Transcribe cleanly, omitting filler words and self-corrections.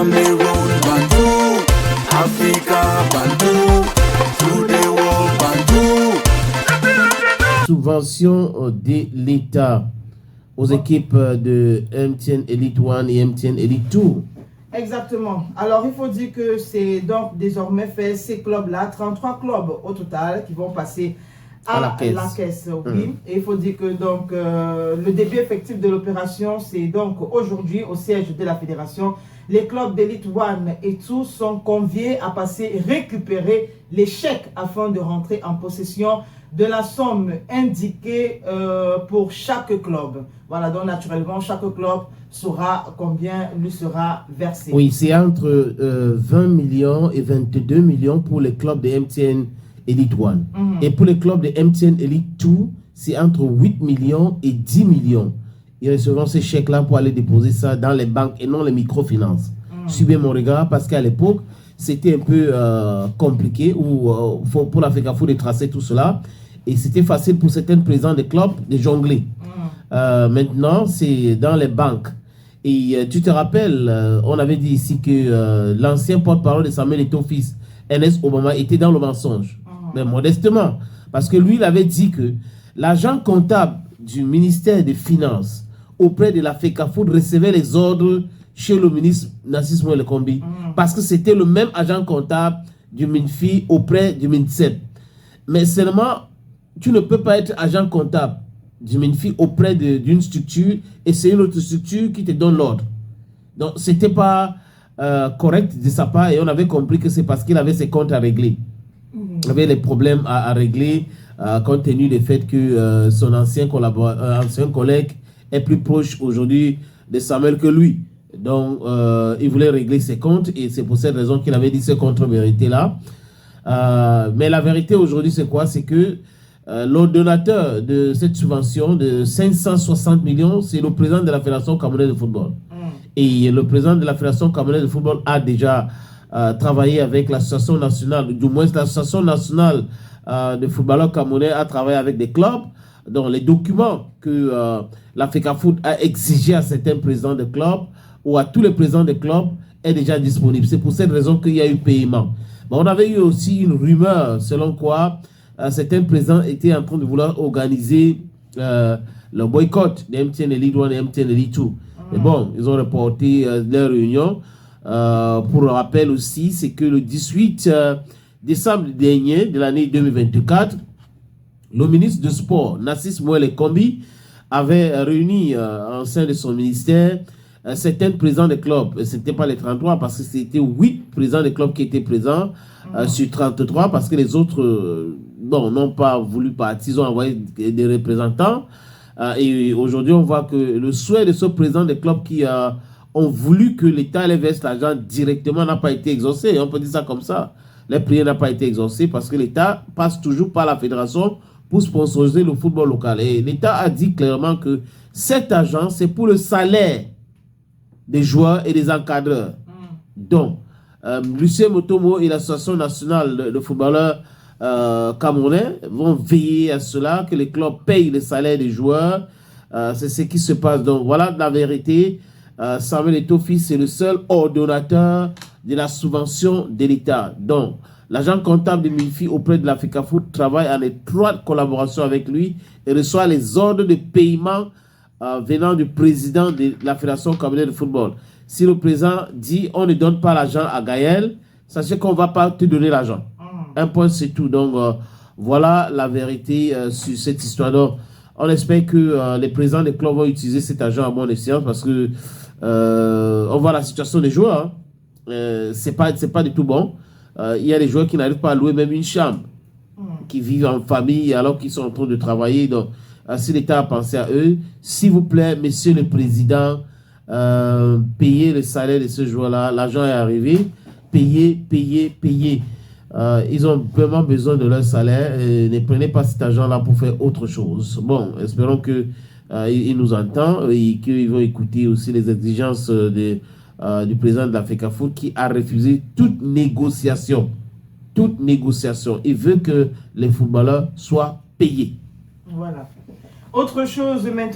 Cameroon, Bantou, Africa, Bantou, to the world, Bantou. Subvention de l'État aux équipes de MTN Elite 1 et MTN Elite 2. Exactement. Alors, il faut dire que c'est donc désormais fait ces clubs-là, 33 clubs au total, qui vont passer à la caisse. Oui. Et il faut dire que donc le début effectif de l'opération, c'est donc aujourd'hui au siège de la fédération. Les clubs d'Elite 1 et tout sont conviés à passer et récupérer les chèques afin de rentrer en possession de la somme indiquée pour chaque club. Voilà, donc naturellement, chaque club saura combien lui sera versé. Oui, c'est entre 20 millions et 22 millions pour les clubs de MTN Elite 1. Et pour les clubs de MTN Elite 2, c'est entre 8 millions et 10 millions. Ils recevront ces chèques-là pour aller déposer ça dans les banques et non les microfinances. Suivez mon regard parce qu'à l'époque, c'était un peu compliqué pour l'Africa Foot de tracer tout cela. Et c'était facile pour certains présidents des clubs de jongler. Maintenant, c'est dans les banques. Et tu te rappelles, on avait dit ici que l'ancien porte-parole de Samuel Eto'o fils, NS Obama, était dans le mensonge. Mais modestement. Parce que lui, il avait dit que l'agent comptable du ministère des Finances auprès de l'Africa Foot recevait les ordres chez le ministre Narcisse Moelle Kombi. Parce que c'était le même agent comptable du MINFI auprès du MINSEP. Mais seulement, tu ne peux pas être agent comptable du MINFI auprès d'une structure et c'est une autre structure qui te donne l'ordre. Donc, ce n'était pas correct de sa part et on avait compris que c'est parce qu'il avait ses comptes à régler. Il avait les problèmes à régler compte tenu du fait que son ancien collègue est plus proche aujourd'hui de Samuel que lui. Donc, il voulait régler ses comptes et c'est pour cette raison qu'il avait dit ce contre-vérité-là. Mais la vérité aujourd'hui, c'est quoi? C'est que l'ordonnateur de cette subvention de 560 millions, c'est le président de la Fédération camerounaise de football. Et le président de la Fédération camerounaise de football a déjà travaillé avec l'association nationale, du moins l'association nationale de footballeurs camerounais a travaillé avec des clubs. Donc les documents que l'Africa Foot a exigé à certains présidents de clubs ou à tous les présidents de clubs est déjà disponible. C'est pour cette raison qu'il y a eu paiement. Mais on avait eu aussi une rumeur selon quoi certains présidents étaient en train de vouloir organiser le boycott de MTN Elite 1 et MTN Elite 2. Mais bon, ils ont reporté leur réunion. Pour le rappel aussi, c'est que le 18 décembre dernier de l'année 2024, le ministre du Sport, Narcisse Moelle Kombi, avait réuni en sein de son ministère certains présidents de clubs. Ce n'était pas les 33 parce que c'était 8 présidents de clubs qui étaient présents sur 33 parce que les autres n'ont pas voulu partir, ils ont envoyé des représentants. Et aujourd'hui, on voit que le souhait de ce président de clubs qui ont voulu que l'État les verse l'argent directement n'a pas été exaucé. On peut dire ça comme ça. Les prières n'ont pas été exaucées parce que l'État passe toujours par la fédération pour sponsoriser le football local. Et l'État a dit clairement que cet argent, c'est pour le salaire des joueurs et des encadreurs. Donc, Lucien Motomo et l'Association nationale de footballeurs camerounais vont veiller à cela, que les clubs payent le salaire des joueurs. C'est ce qui se passe. Donc, voilà la vérité. Samuel Eto'o fils est le seul ordonnateur de la subvention de l'État. Donc, l'agent comptable de MINFI auprès de l'Africa Foot travaille en étroite collaboration avec lui et reçoit les ordres de paiement venant du président de la Fédération camerounaise de football. Si le président dit on ne donne pas l'argent à Gaël, sachez qu'on ne va pas te donner l'argent. Un point, c'est tout. Donc, voilà la vérité sur cette histoire. Donc, on espère que les présidents des clubs vont utiliser cet argent à bon escient parce que on voit la situation des joueurs. C'est pas du tout bon. Il y a des joueurs qui n'arrivent pas à louer même une chambre, qui vivent en famille alors qu'ils sont en train de travailler. Donc, si l'État a pensé à eux, s'il vous plaît, monsieur le président, payez le salaire de ce joueur-là. L'argent est arrivé. Payez. Ils ont vraiment besoin de leur salaire. Ne prenez pas cet argent-là pour faire autre chose. Bon, espérons qu'ils nous entendent et qu'ils vont écouter aussi les exigences du président de l'Africa Foot qui a refusé toute négociation. Toute négociation. Il veut que les footballeurs soient payés. Voilà. Autre chose maintenant.